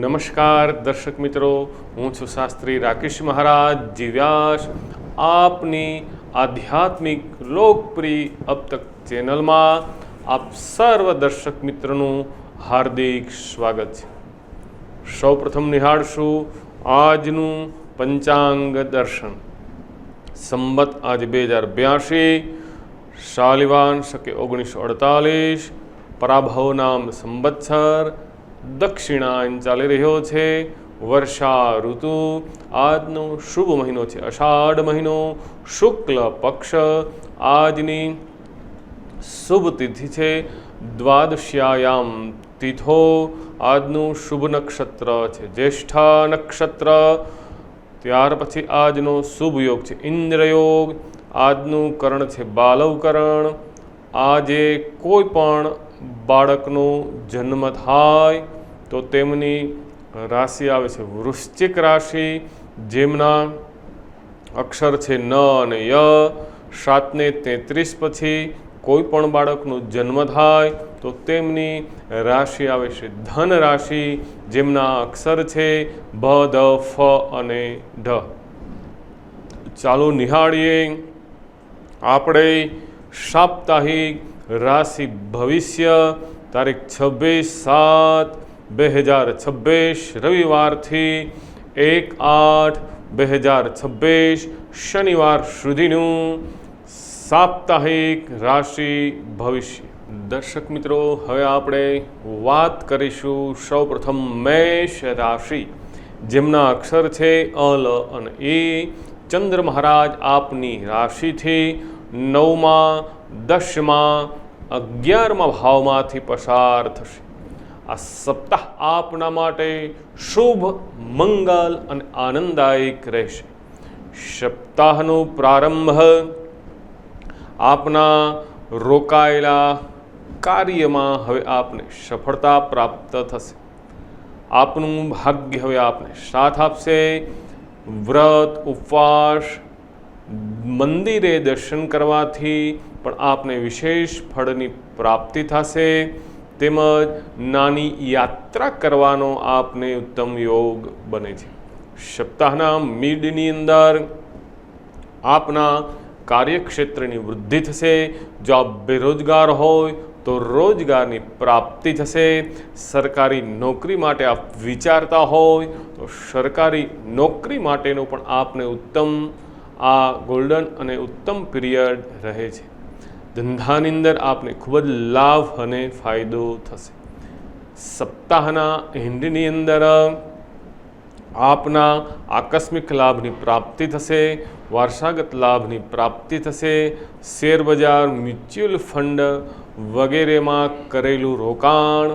નમસ્કાર દર્શક મિત્રો, હું છું શાસ્ત્રી રાકેશ મહારાજ જી વ્યાસ. આપની આધ્યાત્મિક લોકપ્રિય અબ તક ચેનલમાં આપ સર્વ દર્શક મિત્રોનું હાર્દિક સ્વાગત છે. સૌપ્રથમ નિહાળશું આજનું પંચાંગ દર્શન. સંવત આજ 2082, શાલિવાન શકે 1948, પરાભવ નામ સંવત્સર, દક્ષિણાયન ચાલી રહ્યો છે. વર્ષા ઋતુ. આજનો શુભ મહિનો છે અષાઢ મહિનો, શુક્લ પક્ષ. આજની શુભ તિથિ છે દ્વાદશ્યાયામ તિથો. આજનું શુભ નક્ષત્ર છે જ્યેષ્ઠા નક્ષત્ર. ત્યાર પછી આજનો શુભ યોગ છે ઇન્દ્રયોગ. આજનું કરણ છે બાલવકરણ. આજે કોઈ પણ બાળકનો જન્મ થાય તો તેમની રાશિ આવે છે વૃશ્ચિક રાશિ, જેમના અક્ષર છે ન અને ય. 7:33 પછી કોઈ પણ બાળકનો જન્મ થાય તો તેમની રાશિ આવે છે ધન રાશિ, જેમના અક્ષર છે ભ, ધ, ફ અને ઢ. ચાલો નિહાળીએ આપણે સાપ્તાહિક રાશિ ભવિષ્ય તારીખ 26/7/2026 રવિવારથી 1/8/2026 શનિવાર સુધીનું સાપ્તાહિક રાશિ ભવિષ્ય. દર્શક મિત્રો, હવે આપણે વાત કરીશું સૌપ્રથમ મેષ રાશિ, જેમના અક્ષર છે અલ અને એ. ચંદ્ર મહારાજ આપની રાશિથી 9મા, 10મા, 11મા ભાવમાંથી પસાર થશે. આ સપ્તાહ આપના માટે શુભ, મંગલ અને આનંદદાયક રહેશે. સપ્તાહનો પ્રારંભ આપના રોકાયેલા કાર્યમાં હવે આપને સફળતા પ્રાપ્ત થશે. આપનું ભાગ્ય હવે આપને સાથ આપશે. વ્રત, ઉપવાસ, મંદિરે દર્શન કરવાથી પણ આપને વિશેષ ફળની પ્રાપ્તિ થશે. તેમજ નાની યાત્રા કરવાનો આપને ઉત્તમ યોગ બને છે. સપ્તાહના મિડની અંદર આપના કાર્યક્ષેત્રની વૃદ્ધિ થશે. જો આપ બેરોજગાર હોય તો રોજગારની પ્રાપ્તિ થશે. સરકારી નોકરી માટે આપ વિચારતા હોય તો સરકારી નોકરી માટેનો પણ આપને ઉત્તમ આ ગોલ્ડન અને ઉત્તમ પીરિયડ રહે છે. ધંધાની અંદર આપને ખૂબ જ લાભ અને ફાયદો થશે. સપ્તાહના એન્ડની અંદર આપના આકસ્મિક લાભની પ્રાપ્તિ થશે. વારસાગત લાભની પ્રાપ્તિ થશે. શેર બજાર, મ્યુચ્યુઅલ ફંડ વગેરેમાં કરેલું રોકાણ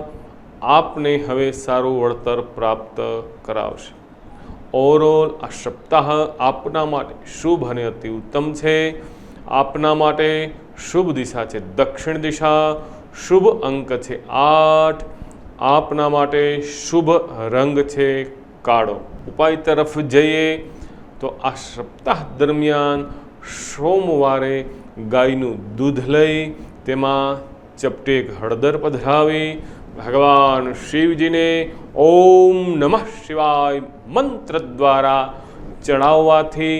આપને હવે સારું વળતર પ્રાપ્ત કરાવશે. ઓવરઓલ આ સપ્તાહ આપના માટે શુભ અને અતિ ઉત્તમ છે. આપના માટે શુભ દિશા છે દક્ષિણ દિશા. શુભ અંક છે 8. આપના માટે શુભ રંગ છે કાળો. ઉપાય તરફ જઈએ તો આ સપ્તાહ દરમિયાન સોમવારે ગાયનું દૂધ લઈ તેમાં ચપટેક હળદર પધરાવી ભગવાન શિવજીને ઓમ નમઃ શિવાય મંત્ર દ્વારા ચડાવવાથી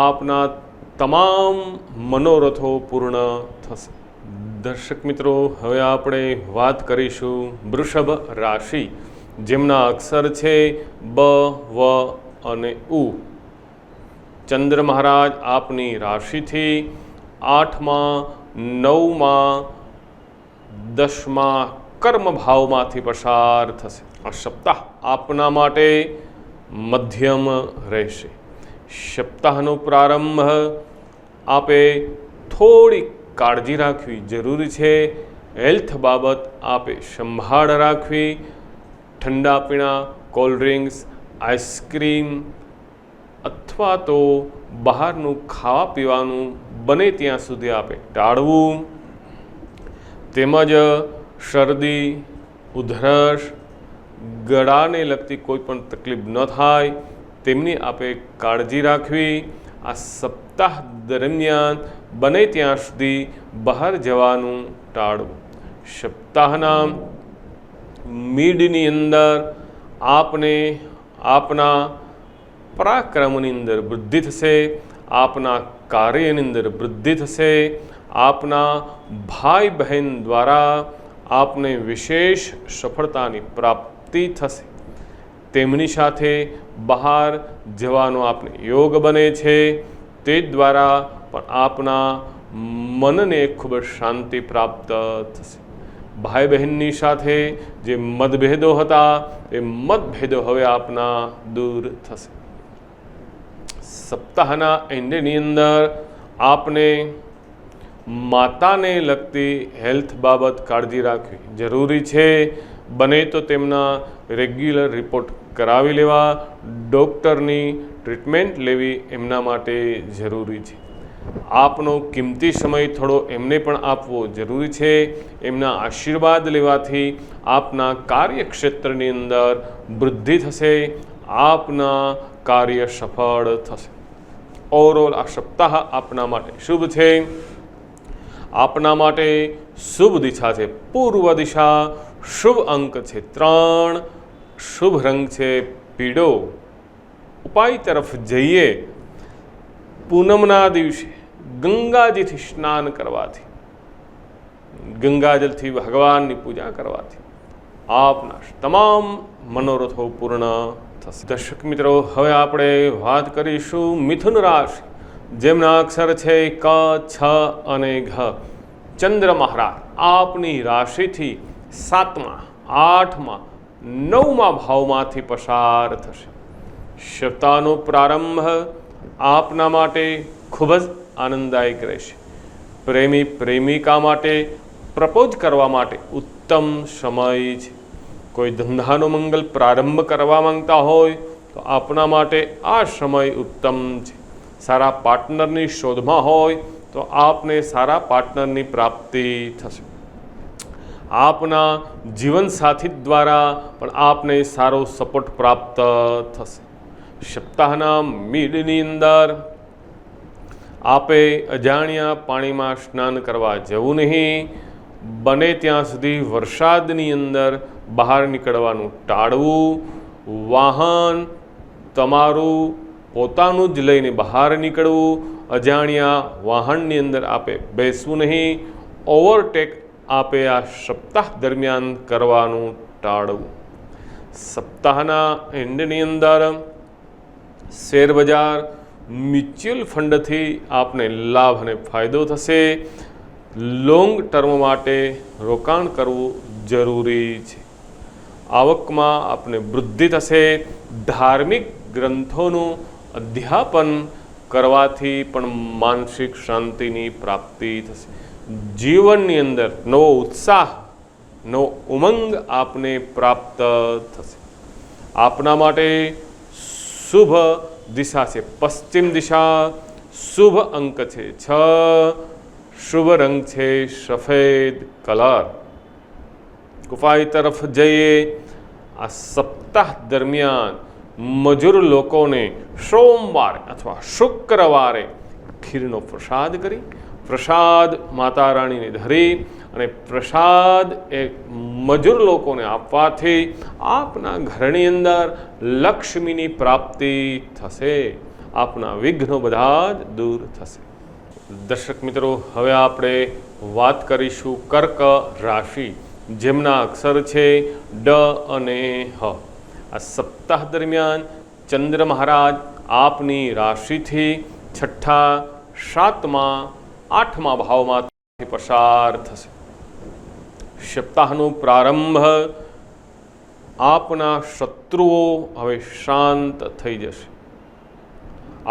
આપના તમામ મનોરથો પૂર્ણ થશે. દર્શક મિત્રો, હવે આપણે વાત કરીશું વૃષભ રાશિ, જેમના અક્ષર છે બ, વ અને ઉ. ચંદ્ર મહારાજ આપની રાશિથી 8મા, 9મા, 10મા કર્મ ભાવમાંથી પસાર થશે. આ સપ્તાહ આપના માટે મધ્યમ રહેશે. સપ્તાહનો પ્રારંભ આપે થોડી કાળજી રાખવી જરૂરી છે. હેલ્થ બાબત આપે સંભાળ રાખવી. ઠંડા પીણા, કોલ્ડ ડ્રિંક્સ, આઈસ્ક્રીમ અથવા તો બહારનું ખાવા પીવાનું બને ત્યાં સુધી આપે ટાળવું. તેમજ શરદી, ઉધરસ, ગળાને લગતી કોઈ પણ તકલીફ ન થાય તેમની આપે કાળજી રાખવી. આ સપ્તાહ દરમિયાન બને ત્યાં સુધી બહાર જવાનું ટાળવું. સપ્તાહના મિડની અંદર આપને આપના પરાક્રમની અંદર વૃદ્ધિ થશે, આપના કાર્યની અંદર વૃદ્ધિ થશે, આપના ભાઈ બહેન દ્વારા આપને વિશેષ સફળતાની પ્રાપ્તિ થશે, તેમની સાથે બહાર જવાનો આપને યોગ બને છે, તે દ્વારા પણ આપના મનને ખૂબ શાંતિ પ્રાપ્ત થશે. ભાઈ બહેનની સાથે જે મતભેદો હતા એ મતભેદો હવે આપના દૂર થશે. સપ્તાહના એન્ડની અંદર આપને માતાને લગતી હેલ્થ બાબત કાળજી રાખવી જરૂરી છે. બને તો તેમના રેગ્યુલર રિપોર્ટ કરાવી લેવા, ડૉક્ટરની ટ્રીટમેન્ટ લેવી એમના માટે જરૂરી છે. આપનો કિંમતી સમય થોડો એમને પણ આપવો જરૂરી છે. એમના આશીર્વાદ લેવાથી આપના કાર્યક્ષેત્રની અંદર વૃદ્ધિ થશે, આપના કાર્ય સફળ થશે. ઓવરઓલ આ સપ્તાહ આપના માટે શુભ છે. આપના માટે શુભ દિશા છે પૂર્વ દિશા, શુભ અંક છે 3, શુભ રંગ છે પીળો. ઉપાય તરફ જઈએ. પૂનમના દિવસે ગંગાજીથી સ્નાન કરવાથી, ગંગાજલથી ભગવાનની પૂજા કરવાથી આપના તમામ મનોરથો પૂર્ણ થશે. દર્શક મિત્રો, હવે આપણે વાત કરીશું મિથુન રાશિ, જેમના અક્ષર છે ક, છ અને ઘ. ચંદ્ર મહારાજ આપની રાશિથી 7મા, 8મા, 9મા ભાવમાંથી પસાર થશે. સપ્તાહનો પ્રારંભ આપના માટે ખૂબ જ આનંદદાયક રહેશે. પ્રેમી પ્રેમિકા માટે પ્રપોઝ કરવા માટે ઉત્તમ સમય છે. કોઈ ધંધાનો મંગલ પ્રારંભ કરવા માંગતા હોય તો આપના માટે આ સમય ઉત્તમ છે. સારા પાર્ટનરની શોધમાં હોય તો આપને સારા પાર્ટનરની પ્રાપ્તિ થશે. આપના જીવનસાથી દ્વારા પણ આપને સારો સપોર્ટ પ્રાપ્ત થશે. સપ્તાહના મિડની અંદર આપે અજાણ્યા પાણીમાં સ્નાન કરવા જવું નહીં. બને ત્યાં સુધી વરસાદની અંદર બહાર નીકળવાનું ટાળવું. વાહન તમારું પોતાનું જ લઈને બહાર નીકળવું. અજાણ્યા વાહનની અંદર આપે બેસવું નહીં. ઓવરટેક આપે આ સપ્તાહ દરમિયાન કરવાનું ટાળવું. સપ્તાહના એન્ડની અંદર શેરબજાર, મ્યુચ્યુઅલ ફંડથી આપને લાભ અને ફાયદો થશે. લોંગ ટર્મ માટે રોકાણ કરવું જરૂરી છે. આવકમાં આપને વૃદ્ધિ થશે. ધાર્મિક ગ્રંથોનું અધ્યાપન કરવાથી પણ માનસિક શાંતિની પ્રાપ્તિ થશે. જીવનની અંદર નવો ઉત્સાહ, નવો ઉમંગ આપને પ્રાપ્ત થશે. આપના માટે શુભ દિશા છે પશ્ચિમ દિશા, શુભ અંક છે 6, શુભ રંગ છે સફેદ કલર. ઉપાય તરફ જઈએ. આ સપ્તાહ દરમિયાન મજૂર લોકોને સોમવારે અથવા શુક્રવારે ખીરનો પ્રસાદ કરી, પ્રસાદ માતા રાણીને ધરી અને પ્રસાદ એ મજૂર લોકોને આપવાથી આપના ઘરની અંદર લક્ષ્મીની પ્રાપ્તિ થશે. આપના વિઘ્નો બધા જ દૂર થશે. દર્શક મિત્રો, હવે આપણે વાત કરીશું કર્ક રાશિ, જેમના અક્ષર છે ડ અને હ. આ સપ્તાહ દરમિયાન ચંદ્ર મહારાજ આપની રાશિથી 6ઠા, 7મા, 8મા ભાવમાંથી પસાર થશે. સપ્તાહનો પ્રારંભ આપના શત્રુઓ હવે શાંત થઈ જશે.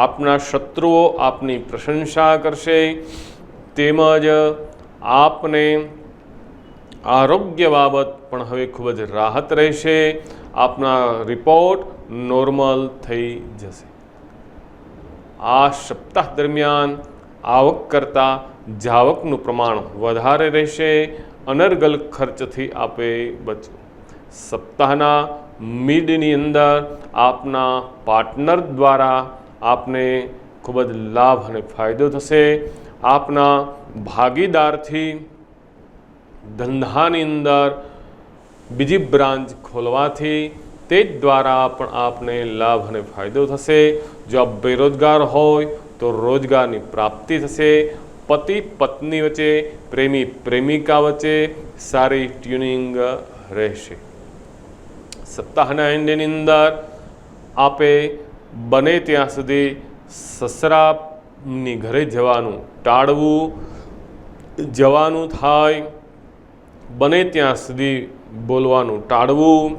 આપના શત્રુઓ આપની પ્રશંસા કરશે. તેમજ આપને આરોગ્ય બાબત પણ હવે ખૂબ જ રાહત રહેશે. આપના રિપોર્ટ નોર્મલ થઈ જશે. આ સપ્તાહ દરમિયાન આવક કરતાં જાવકનું પ્રમાણ વધારે રહેશે. અનર્ગલ ખર્ચથી આપે બચવું. સપ્તાહના મિડની અંદર આપના પાર્ટનર દ્વારા આપને ખૂબ જ લાભ અને ફાયદો થશે. આપના ભાગીદારથી ધંધાની અંદર બીજી બ્રાન્ચ ખોલવાથી તે જ દ્વારા પણ આપને લાભ અને ફાયદો થશે. જો આપ બેરોજગાર હોય તો રોજગારની પ્રાપ્તિ થશે. પતિ પત્ની વચ્ચે, પ્રેમી પ્રેમિકા વચ્ચે સારી ટ્યુનિંગ રહેશે. સપ્તાહના એન્ડની અંદર આપે બને ત્યાં સુધી સસરાની ઘરે જવાનું ટાળવું. જવાનું થાય બને ત્યાં સુધી બોલવાનું ટાળવું,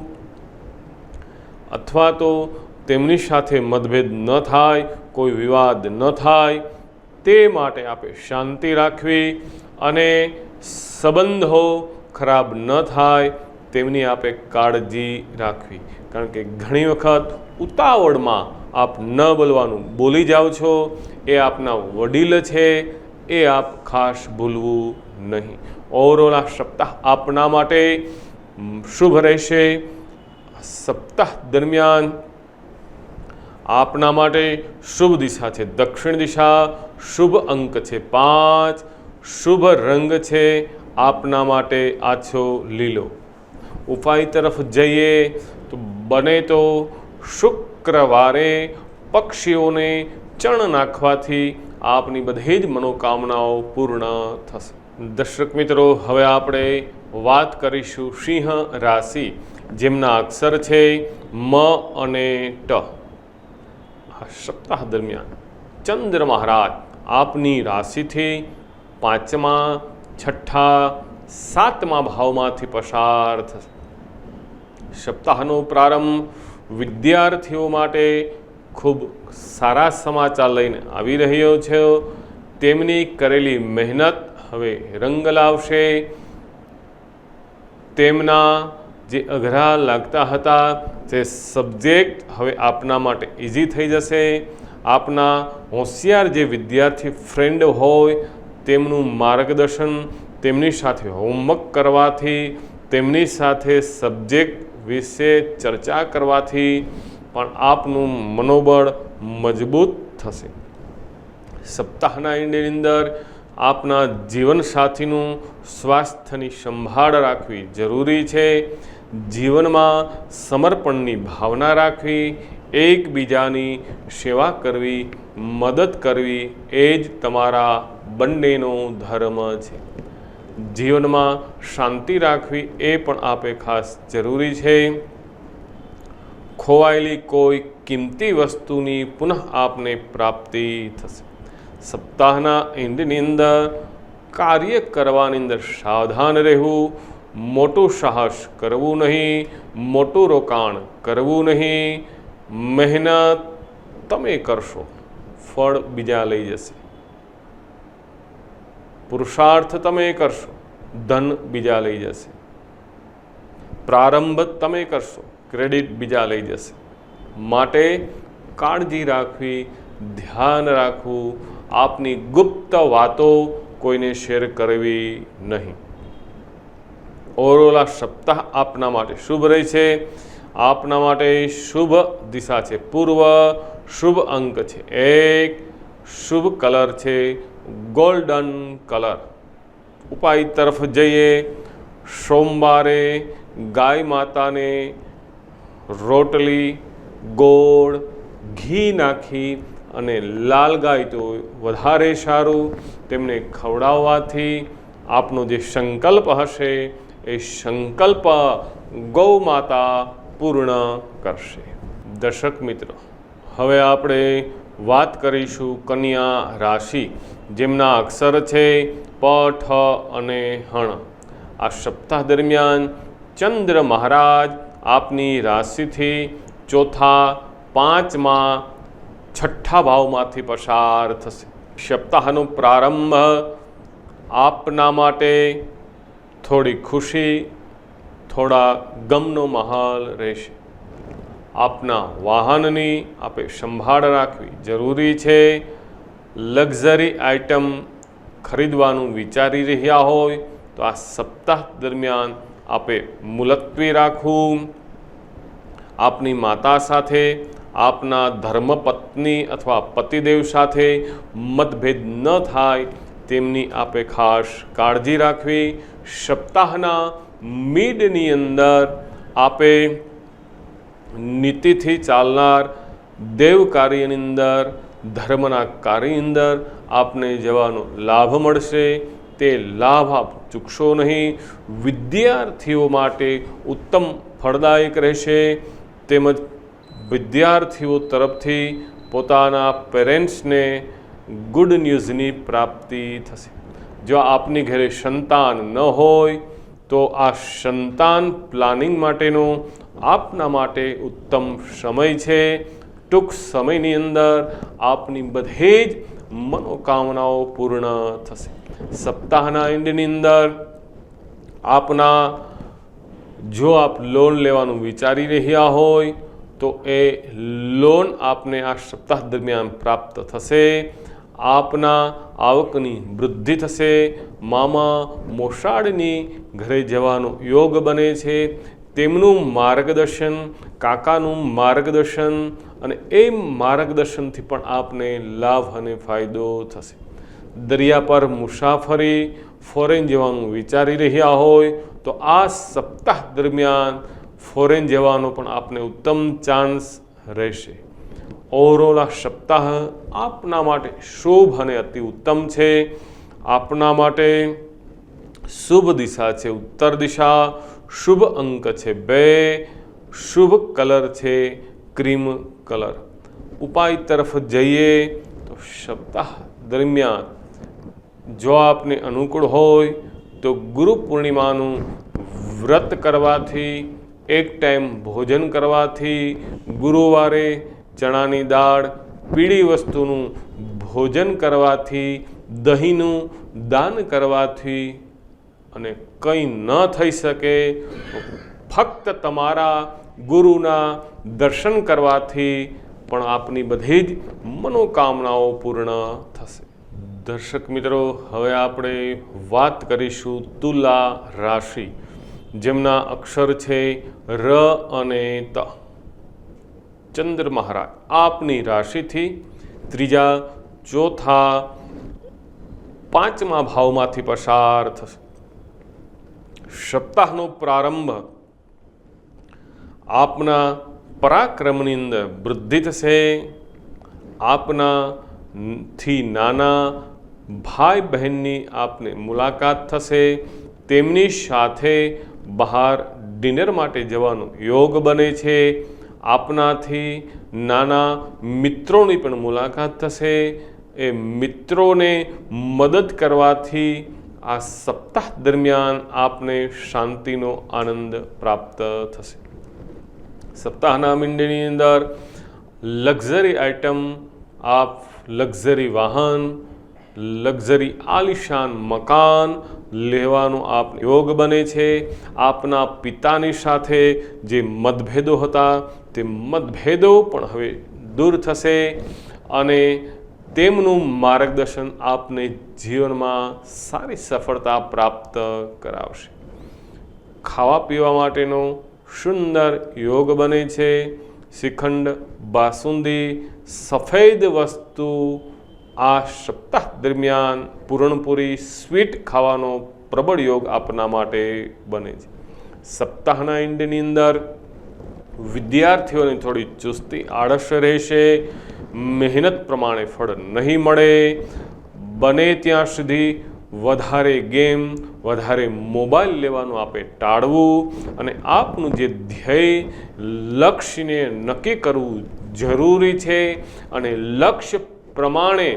અથવા તો તેમની સાથે મતભેદ ન થાય, કોઈ વિવાદ ન થાય તે માટે આપે શાંતિ રાખવી અને સંબંધો ખરાબ ન થાય તેમની આપે કાળજી રાખવી. કારણ કે ઘણી વખત ઉતાવળમાં આપ ન બોલવાનું બોલી જાઓ છો. એ આપના વડીલ છે, એ આપ ખાસ ભૂલવું નહીં. ઓવરઓલ આ સપ્તાહ આપના માટે શુભ રહેશે. સપ્તાહ દરમિયાન આપના માટે શુભ દિશા છે દક્ષિણ દિશા, શુભ અંક છે 5, શુભ રંગ છે આપના માટે આછો લીલો. ઉપાય તરફ જઈએ તો બને તો શુક્રવારે પક્ષીઓને ચણ નાખવાથી આપની બધી જ મનોકામનાઓ પૂર્ણ થશે. દર્શક મિત્રો, હવે આપણે વાત કરીશું સિંહ રાશિ, જેમના અક્ષર છે મ અને ટ. આ સપ્તાહ દરમિયાન ચંદ્ર મહારાજ આપની રાશિથી 5મા, 6ઠા, 7મા ભાવમાંથી પસાર થશે. સપ્તાહનો પ્રારંભ વિદ્યાર્થીઓ માટે ખૂબ સારા સમાચાર લઈને આવી રહ્યો છે. તેમની કરેલી મહેનત હવે રંગ લાવશે. તેમના જે અઘરા લાગતા હતા તે સબ્જેક્ટ હવે આપના માટે ઇઝી થઈ જશે. આપના હોશિયાર જે વિદ્યાર્થી ફ્રેન્ડ હોય તેમનું માર્ગદર્શન, તેમની સાથે હોમવર્ક કરવાથી, તેમની સાથે સબ્જેક્ટ વિશે ચર્ચા કરવાથી પણ આપનું મનોબળ મજબૂત થશે. સપ્તાહના એન્ડની અંદર આપના જીવનસાથીનું સ્વાસ્થ્યની સંભાળ રાખવી જરૂરી છે. જીવનમાં સમર્પણની ભાવના રાખવી, એકબીજાની સેવા કરવી, મદદ કરવી એ જ તમારા બંનેનો ધર્મ છે. જીવનમાં શાંતિ રાખવી એ પણ આપે ખાસ જરૂરી છે. ખોવાયેલી કોઈ કિંમતી વસ્તુની પુનઃ આપને પ્રાપ્તિ થશે. સપ્તાહના એન્ડની અંદર કાર્ય કરવાની અંદર સાવધાન રહેવું, મોટું સાહસ કરવું નહીં, મોટું રોકાણ કરવું નહીં. મહેનત તમે કરશો, ફળ બીજા લઈ જશે. પુરુષાર્થ તમે કરશો, ધન બીજા લઈ જશે. પ્રારંભ તમે કરશો, ક્રેડિટ બીજા લઈ જશે. માટે કાળજી રાખવી, ધ્યાન રાખવું, આપની ગુપ્ત વાતો કોઈને શેર કરવી નહીં. ઓવરઓલ આ સપ્તાહ આપના માટે શુભ રહે છે. આપના માટે શુભ દિશા છે પૂર્વ, શુભ અંક છે 1, શુભ કલર છે ગોલ્ડન કલર. ઉપાય તરફ જઈએ. સોમવારે ગાય માતાને રોટલી, ગોળ, ઘી નાખી અને લાલ ગાય તો વધારે સારું, તેમને ખવડાવવાથી આપનો જે સંકલ્પ હશે એ સંકલ્પ ગૌ માતા પૂર્ણ કરશે. દર્શક મિત્રો, હવે આપણે વાત કરીશું કન્યા રાશિ, જેમના અક્ષર છે પ, ઠ અને હણ. આ સપ્તાહ દરમિયાન ચંદ્ર મહારાજ આપની રાશિથી 4થા, 5મા, 6ઠ્ઠા ભાવમાંથી પસાર થશે. સપ્તાહનો પ્રારંભ આપના માટે થોડી ખુશી, થોડા ગમનો માહોલ રહેશે. આપના વાહનની આપે સંભાળ રાખવી જરૂરી છે. લક્ઝરી આઇટમ ખરીદવાનું વિચારી રહ્યા હોય તો આ સપ્તાહ દરમિયાન આપે મુલતવી રાખવું. આપની માતા સાથે, આપના ધર્મપત્ની અથવા પતિદેવ સાથે મતભેદ ન થાય તેમની આપે ખાસ કાળજી રાખવી. સપ્તાહના મિડની અંદર આપે નીતિથી ચાલનાર દેવ કાર્યની અંદર, ધર્મના કાર્યની અંદર આપને જવાનો લાભ મળશે. તે લાભ આપ ચૂકશો નહીં. વિદ્યાર્થીઓ માટે ઉત્તમ ફળદાયક રહેશે. તેમજ વિદ્યાર્થીઓ તરફથી પોતાના પેરેન્ટ્સને ગુડ ન્યૂઝની પ્રાપ્તિ થશે. જો આપની ઘરે સંતાન ન હોય તો આ સંતાન પ્લાનિંગ માટેનો આપના માટે ઉત્તમ સમય છે. ટૂંક સમયની અંદર આપની બધે જ મનોકામનાઓ પૂર્ણ થશે. સપ્તાહના એન્ડની અંદર આપના જો આપ લોન લેવાનું વિચારી રહ્યા હોય તો એ લોન આપને આ સપ્તાહ દરમિયાન પ્રાપ્ત થશે. આપના આવકની વૃદ્ધિ થશે. મામા મોસાળની ઘરે જવાનો યોગ બને છે. તેમનું માર્ગદર્શન, કાકાનું માર્ગદર્શન અને એ માર્ગદર્શનથી પણ આપને લાભ અને ફાયદો થશે. દરિયા પર મુસાફરી, ફોરેન જવાનું વિચારી રહ્યા હોય તો આ સપ્તાહ દરમિયાન ફોરેન જવાનો પણ આપને ઉત્તમ ચાન્સ રહેશે. ઓવરઓલ આ સપ્તાહ આપના માટે શુભ અને અતિ ઉત્તમ છે. આપના માટે શુભ દિશા છે ઉત્તર દિશા, શુભ અંક છે 2, શુભ કલર છે ક્રીમ કલર. ઉપાય તરફ જઈએ તો સપ્તાહ દરમિયાન જો આપને અનુકૂળ હોય તો ગુરુ પૂર્ણિમાનું વ્રત કરવાથી, એક ટાઈમ ભોજન કરવાથી, ગુરુવારે ચણાની દાળ, પીળી વસ્તુનું ભોજન કરવાથી, દહીંનું દાન કરવાથી અને કંઈ ન થઈ શકે તો ફક્ત તમારા ગુરુના દર્શન કરવાથી પણ આપની બધી જ મનોકામનાઓ પૂર્ણ થશે. દર્શક મિત્રો, હવે આપણે વાત કરીશું તુલા રાશિ, જેમના અક્ષર છે ર અને ત. ચંદ્ર મહારાજ આપની રાશિથી ત્રીજા, ચોથા, પાંચમા ભાવમાંથી પસાર થશે. સપ્તાહનો પ્રારંભ આપના પરાક્રમની અંદર વૃદ્ધિ થશે. આપનાથી નાના ભાઈ બહેનની આપને મુલાકાત થશે. તેમની સાથે બહાર ડિનર માટે જવાનો યોગ બને છે. આપનાથી નાના મિત્રોની પણ મુલાકાત થશે. એ મિત્રોને મદદ કરવાથી આ સપ્તાહ દરમિયાન આપને શાંતિનો આનંદ પ્રાપ્ત થશે. સપ્તાહના મંડળની અંદર લક્ઝરી આઇટમ, આપ લક્ઝરી વાહન, લક્ઝરી આલિશાન મકાન લેવાનો આપ યોગ બને છે. આપના પિતાની સાથે જે મતભેદો હતા તે મતભેદો પણ હવે દૂર થશે અને તેમનું માર્ગદર્શન આપને જીવનમાં સારી સફળતા પ્રાપ્ત કરાવશે. ખાવા પીવા માટેનો સુંદર યોગ બને છે. શ્રીખંડ, બાસુંદી, સફેદ વસ્તુ આ સપ્તાહ દરમિયાન પૂરણપૂરી સ્વીટ ખાવાનો પ્રબળ યોગ આપના માટે બને છે. સપ્તાહના એન્ડની અંદર વિદ્યાર્થીઓની થોડી ચુસ્તી આળસ રહેશે. મહેનત પ્રમાણે ફળ નહીં મળે. બને ત્યાં સુધી વધારે ગેમ, વધારે મોબાઈલ લેવાનું આપે ટાળવું અને આપનું જે ધ્યેય, લક્ષ્યને નક્કી કરવું જરૂરી છે અને લક્ષ્ય પ્રમાણે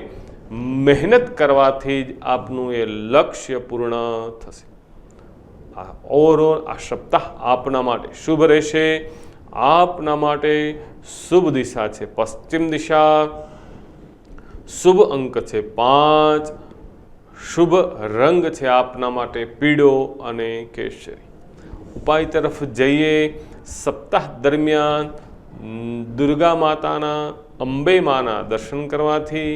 મહેનત કરવાથી જ આપનું એ લક્ષ્ય પૂર્ણ થશે. આ ઓવરઓલ આ સપ્તાહ આપના માટે શુભ રહેશે. આપના માટે શુભ દિશા છે પશ્ચિમ દિશા, શુભ અંક છે 5, શુભ રંગ છે આપના માટે પીળો અને કેસરી. ઉપાય તરફ જઈએ. સપ્તાહ દરમિયાન દુર્ગા માતાના, અંબે માના દર્શન કરવાથી,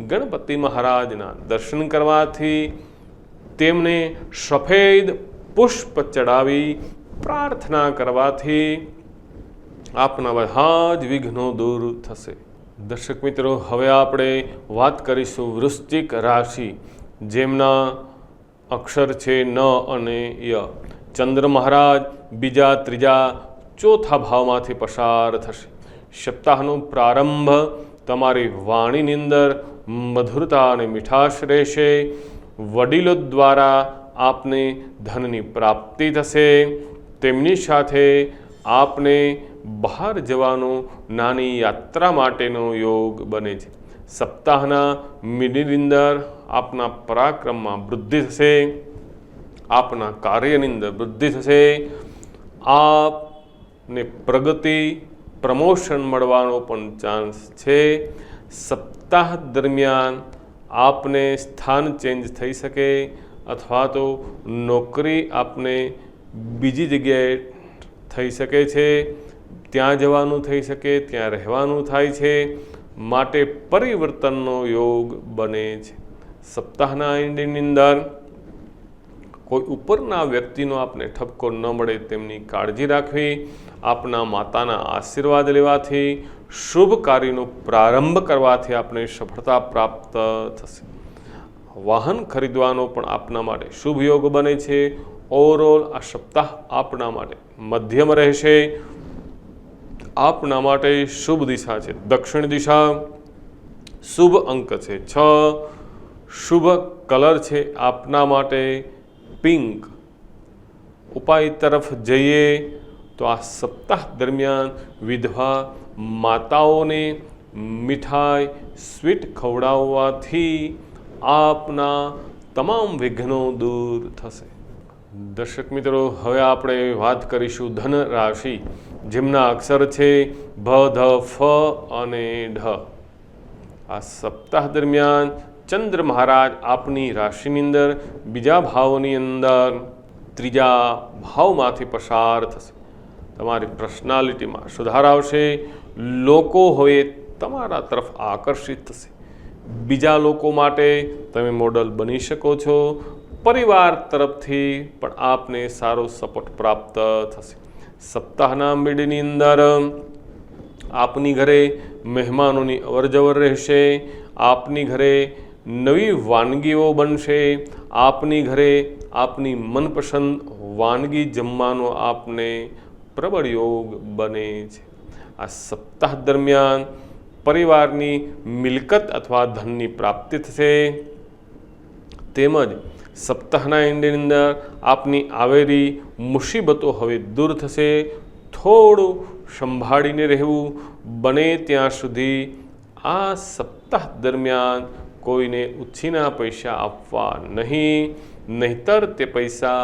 ગણપતિ મહારાજના દર્શન કરવાથી, તેમને સફેદ પુષ્પ ચડાવી પ્રાર્થના કરવાથી આપના બધા જ વિઘ્નો દૂર થશે. દર્શક મિત્રો, હવે આપણે વાત કરીશું વૃશ્ચિક રાશિ, જેમના અક્ષર છે ન અને ય. ચંદ્ર મહારાજ બીજા, ત્રીજા, ચોથા ભાવમાંથી પસાર થશે. સપ્તાહનો પ્રારંભ તમારી વાણીની અંદર મધુરતા અને મીઠાશ રહેશે. વડીલો દ્વારા આપને ધનની પ્રાપ્તિ થશે. તેમની સાથે આપને બહાર જવાનો નાની યાત્રા માટેનો યોગ બને છે. સપ્તાહના મિડિલની અંદર આપના પરાક્રમમાં વૃદ્ધિ થશે. આપના કાર્યની અંદર વૃદ્ધિ થશે. આપને પ્રગતિ પ્રમોશન મળવાનો પણ ચાન્સ છે. સપ્તાહ દરમિયાન આપને સ્થાન ચેન્જ થઈ શકે અથવા તો નોકરી આપને બીજી જગ્યાએ થઈ શકે છે. ત્યાં જવાનું થઈ શકે, ત્યાં રહેવાનું થાય છે. માટે પરિવર્તનનો યોગ બને છે. સપ્તાહના એન્ડિંગની અંદર કોઈ ઉપરના વ્યક્તિનો આપને ઠપકો ન મળે તેમની કાળજી રાખવી. આપના માતાના આશીર્વાદ લેવાથી, શુભ કાર્યનો પ્રારંભ કરવાથી આપને સફળતા પ્રાપ્ત થશે. વાહન ખરીદવાનો પણ આપના માટે શુભ યોગ બને છે. ઓવરઓલ આ સપ્તાહ આપના માટે મધ્યમ રહેશે. આપના માટે શુભ દિશા છે દક્ષિણ દિશા. શુભ અંક છે 6. શુભ કલર છે આપના માટે પિંક. ઉપાય તરફ જઈએ તો આ સપ્તાહ દરમિયાન વિધવા માતાઓને મીઠાઈ સ્વીટ ખવડાવવાથી આપના તમામ વિઘ્નો દૂર થશે. દર્શક મિત્રો, હવે આપણે વાત કરીશું ધન રાશિ, જેમના અક્ષર છે ભ, ધ, ફ અને ઢ. આ સપ્તાહ દરમિયાન ચંદ્ર મહારાજ આપની રાશિની અંદર બીજા ભાવની અંદર ત્રીજા ભાવમાંથી પસાર થશે. તમારી પર્સનાલિટીમાં સુધાર આવશે. લોકો હવે તમારા તરફ આકર્ષિત થશે. બીજા લોકો માટે તમે મોડલ બની શકો છો. પરિવાર તરફથી પણ આપને સારો સપોર્ટ પ્રાપ્ત થશે. સપ્તાહના મિડની અંદર આપની ઘરે મહેમાનોની અવરજવર રહેશે. આપની ઘરે નવી વાનગીઓ બનશે. આપની ઘરે આપની મનપસંદ વાનગી જમવાનો આપને પ્રબળ યોગ બને છે. આ સપ્તાહ દરમિયાન પરિવારની મિલકત અથવા ધનની પ્રાપ્તિ થશે. તેમજ સપ્તાહના એન્ડની અંદર આપની આવેલી મુસીબતો હવે દૂર થશે. થોડું સંભાળીને રહેવું. બને ત્યાં સુધી આ સપ્તાહ દરમિયાન કોઈને ઉછીના પૈસા આપવા નહીં, નહીંતર તે પૈસા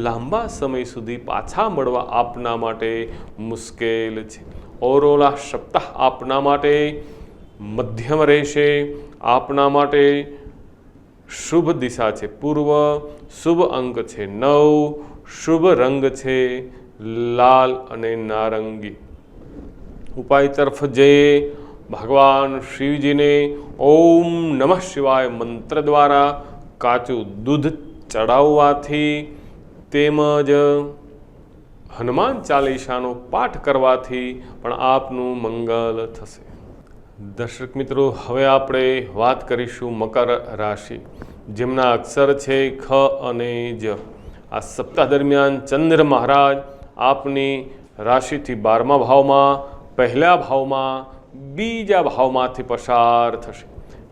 લાંબા સમય સુધી પાછા મળવા આપના માટે મુશ્કેલ છે. ઓવરઓલ આ સપ્તાહ આપના માટે મધ્યમ રહેશે. આપના માટે શુભ દિશા છે પૂર્વ. શુભ અંક છે 9. શુભ રંગ છે લાલ અને નારંગી. ઉપાય તરફ જઈએ. ભગવાન શિવજીને ઓમ નમઃ શિવાય મંત્ર દ્વારા કાચું દૂધ ચડાવવાથી તેમજ હનુમાન ચાલીસાનો પાઠ કરવાથી પણ આપનું મંગલ થશે. દર્શક મિત્રો, હવે આપણે વાત કરીશું મકર રાશિ, જેમના અક્ષર છે ખ અને જ. આ સપ્તાહ દરમિયાન ચંદ્ર મહારાજ આપની રાશિથી 12મા ભાવમાં, પહેલા ભાવમાં, બીજા ભાવમાંથી પસાર થશે.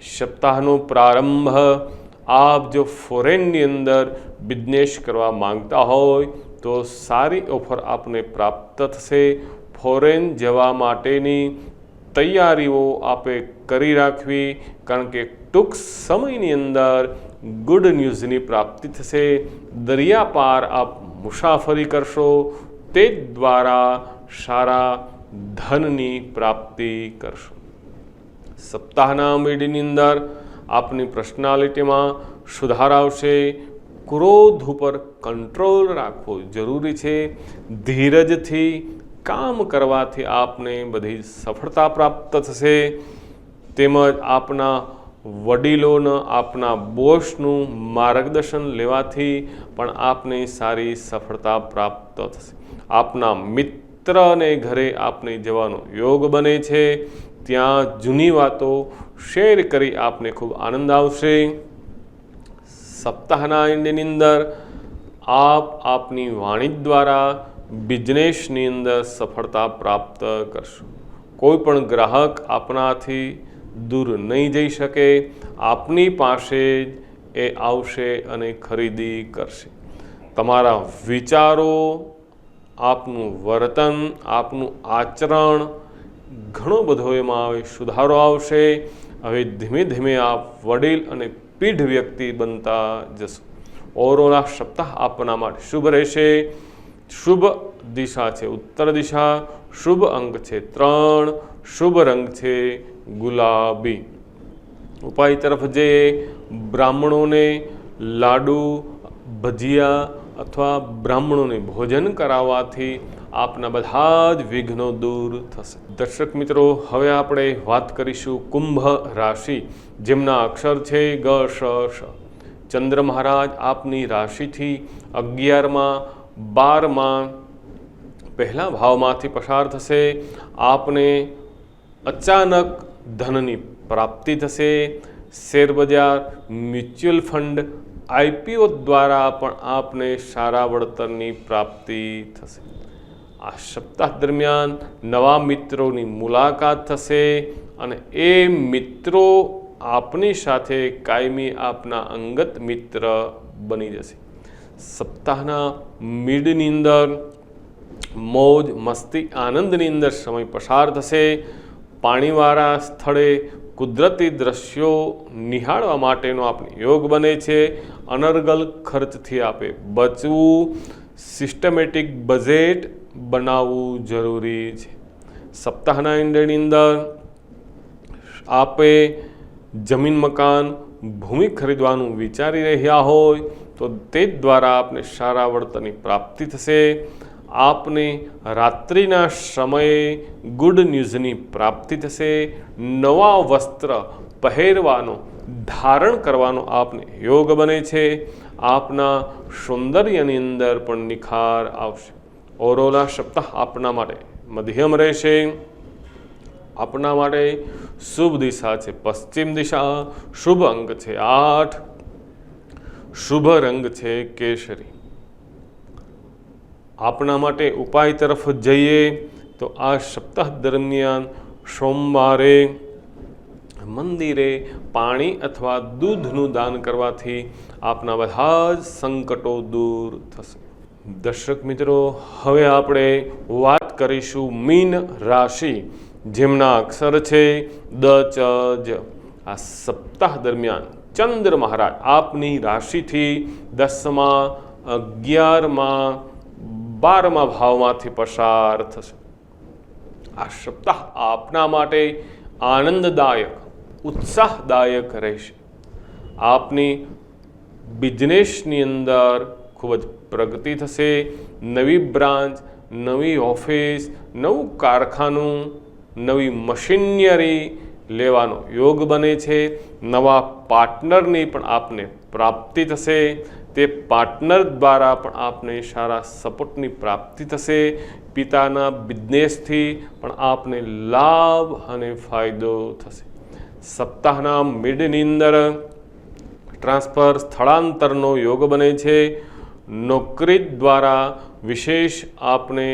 સપ્તાહનો પ્રારંભ આપ જો ફોરેનની અંદર બિઝનેસ કરવા માંગતા હોય તો સારી ઓફર આપને પ્રાપ્ત થશે. ફોરેન જવા માટેની તૈયારીઓ આપે કરી રાખવી, કારણ કે ટૂંક સમયની અંદર ગુડ ન્યૂઝની પ્રાપ્તિ થશે. દરિયા પાર આપ મુસાફરી કરશો, તે દ્વારા સારા ધનની પ્રાપ્તિ કરશો. સપ્તાહના મિડની અંદર આપની પર્સનાલિટીમાં સુધાર આવશે. ક્રોધ ઉપર કંટ્રોલ રાખવો જરૂરી છે. ધીરજથી કામ કરવાથી આપને બધી સફળતા પ્રાપ્ત થશે. તેમજ આપના વડીલોના, આપના બોસનું માર્ગદર્શન લેવાથી પણ આપને સારી સફળતા પ્રાપ્ત થશે. આપના મિત્રને ઘરે આપને જવાનો યોગ બને છે. ત્યાં જૂની વાતો શેર કરી આપને ખૂબ આનંદ આવશે. સપ્તાહના એન્ડની અંદર આપની વાણી દ્વારા બિઝનેસની અંદર સફળતા પ્રાપ્ત કરશો. કોઈ પણ ગ્રાહક આપનાથી દૂર નહીં જઈ શકે, આપની પાસે જ એ આવશે અને ખરીદી કરશે. તમારા વિચારો, આપનું વર્તન, આપનું આચરણ ઘણો બધો એમાં સુધારો આવશે. હવે ધીમે ધીમે આપ વડીલ અને પીઢ વ્યક્તિ બનતા જશો. ઓરોના સપ્તાહ આપના માટે શુભ રહેશે. શુભ દિશા છે ઉત્તર દિશા, શુભ અંક છે 3, શુભ રંગ છે ગુલાબી. ઉપાય તરફ જઈએ. બ્રાહ્મણોને લાડુ, ભજીયા અથવા બ્રાહ્મણોને ભોજન કરાવવાથી આપના બધા જ વિઘ્નો દૂર થશે. દર્શક મિત્રો, હવે આપણે વાત કરીશું કુંભ રાશિ, જેમના અક્ષર છે ગ, શ, શ. ચંદ્ર મહારાજ આપની રાશિથી 11માં, 12માં પહેલા ભાવમાંથી પસાર થશે. આપને અચાનક ધનની પ્રાપ્તિ થશે. શેરબજાર, મ્યુચ્યુઅલ ફંડ, IPO દ્વારા પણ આપને સારા વળતરની પ્રાપ્તિ થશે. આ સપ્તાહ દરમિયાન નવા મિત્રોની મુલાકાત થશે અને એ મિત્રો આપની સાથે કાયમી આપના અંગત મિત્ર બની જશે. સપ્તાહના મિડની અંદર મોજ મસ્તી આનંદની અંદર સમય પસાર થશે. પાણીવાળા સ્થળે કુદરતી દ્રશ્યો નિહાળવા માટેનો આપણે યોગ બને છે. અનર્ગલ ખર્ચથી આપે બચવું. સિસ્ટમેટિક બજેટ બનાવવું જરૂરી છે. સપ્તાહના એન્ડની અંદર આપે જમીન, મકાન, ભૂમિ ખરીદવાનું વિચારી રહ્યા હોય તો તે દ્વારા આપને સારા વળતરની પ્રાપ્તિ થશે. આપને રાત્રિના સમયે ગુડ ન્યૂઝની પ્રાપ્તિ થશે. નવા વસ્ત્ર પહેરવાનો, ધારણ કરવાનો આપને યોગ બને છે. આપના સૌંદર્યની અંદર પણ નિખાર આવશે. ઓરોલા સપ્તાહ આપના માટે મધ્યમ રહેશે. આપના માટે શુભ દિશા છે પશ્ચિમ દિશા, શુભ અંક છે 8, શુભ રંગ છે કેસરી. આપના માટે ઉપાય તરફ જઈએ તો આ સપ્તાહ દરમિયાન સોમવારે મંદિરે પાણી અથવા દૂધનું દાન કરવાથી આપના બધા જ સંકટો દૂર થશે. દર્શક મિત્રો, હવે આપણે વાત કરીશું મીન રાશિ, જેમના અક્ષર છે દ, ચ, જ. આ સપ્તાહ દરમિયાન ચંદ્ર મહારાજ આપની રાશિથી 10માં, 11માં, 12મા ભાવમાંથી પસાર થશે. આ સપ્તાહ આપના માટે આનંદદાયક, ઉત્સાહદાયક રહેશે. આપની બિઝનેસની અંદર ખૂબ જ પ્રગતિ થશે. નવી બ્રાન્ચ, નવી ઓફિસ, નવું કારખાનું, નવી મશીનરી લેવાનો યોગ બને છે. નવા પાર્ટનરની પણ આપને પ્રાપ્તિ થશે. તે પાર્ટનર દ્વારા પણ આપને સારા સપોર્ટની પ્રાપ્તિ થશે. પિતાના બિઝનેસથી પણ આપને લાભ અને ફાયદો થશે. સપ્તાહના મિડની અંદર ટ્રાન્સફર, સ્થળાંતરનો યોગ બને છે. નોકરી દ્વારા વિશેષ આપને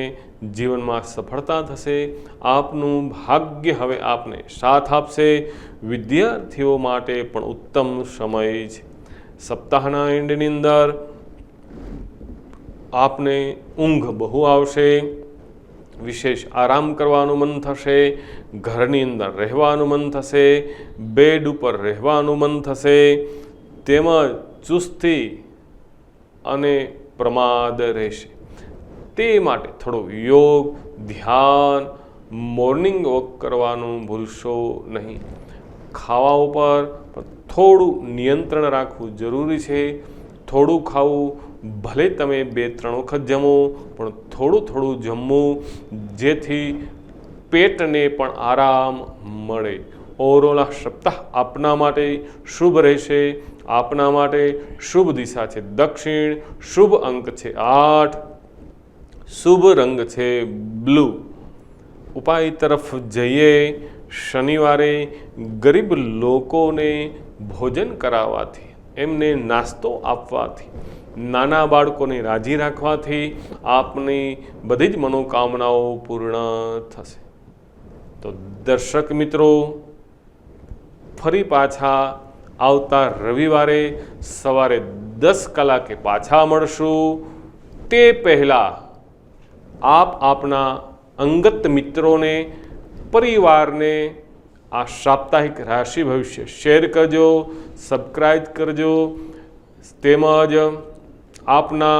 જીવનમાં સફળતા થશે. આપનું ભાગ્ય હવે આપને સાથ આપશે. વિદ્યાર્થીઓ માટે પણ ઉત્તમ સમય છે. સપ્તાહના એન્ડની અંદર આપને ઊંઘ બહુ આવશે. વિશેષ આરામ કરવાનું મન થશે. ઘરની અંદર રહેવાનું મન થશે. બેડ ઉપર રહેવાનું મન થશે. તેમજ ચુસ્તી અને પ્રમાદ રહેશે. તે માટે થોડો યોગ, ધ્યાન, મોર્નિંગ વોક કરવાનું ભૂલશો નહીં. ખાવા ઉપર થોડું નિયંત્રણ રાખવું જરૂરી છે. થોડું ખાવું, ભલે તમે 2-3 વખત જમો, પણ થોડું થોડું જમવું, જેથી પેટને પણ આરામ મળે. ઓરોલા સપ્તાહ આપના માટે શુભ રહેશે. આપના માટે શુભ દિશા છે દક્ષિણ, શુભ અંક છે 8, શુભ રંગ છે બ્લુ. ઉપાય તરફ જઈએ. શનિવારે ગરીબ લોકોને ભોજન કરાવવાથી એમને નાસ્તો આપવાથી, નાના બાળકોને રાજી રાખવાથી આપની બધી જ મનોકામનાઓ પૂર્ણ થશે. તો દર્શક મિત્રો, ફરી પાછા આવતા રવિવારે સવારે 10 કલાકે પાછા મળશું. તે પહેલાં આપ આપના અંગત મિત્રોને, પરિવારને આ સાપ્તાહિક રાશિ ભવિષ્ય શેર કરજો, સબસ્ક્રાઈબ કરજો, તેમજ આપના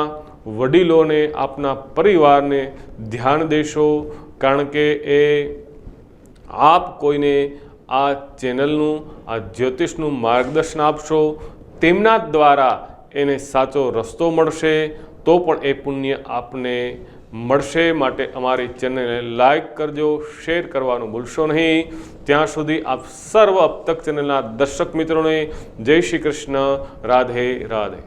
વડીલોને, આપના પરિવારને ધ્યાન દેશો. કારણ કે એ આપ કોઈને આ ચેનલનું, આ જ્યોતિષનું માર્ગદર્શન આપશો, તેમના દ્વારા એને સાચો રસ્તો મળશે, તો પણ એ પુણ્ય આપને મળશે. માટે અમારી ચેનલને લાઈક કરજો, શેર કરવાનું ભૂલશો નહીં. ત્યાં સુધી આપ સર્વ અબ તક ચેનલના દર્શક મિત્રોને જય શ્રી કૃષ્ણ, રાધે રાધે.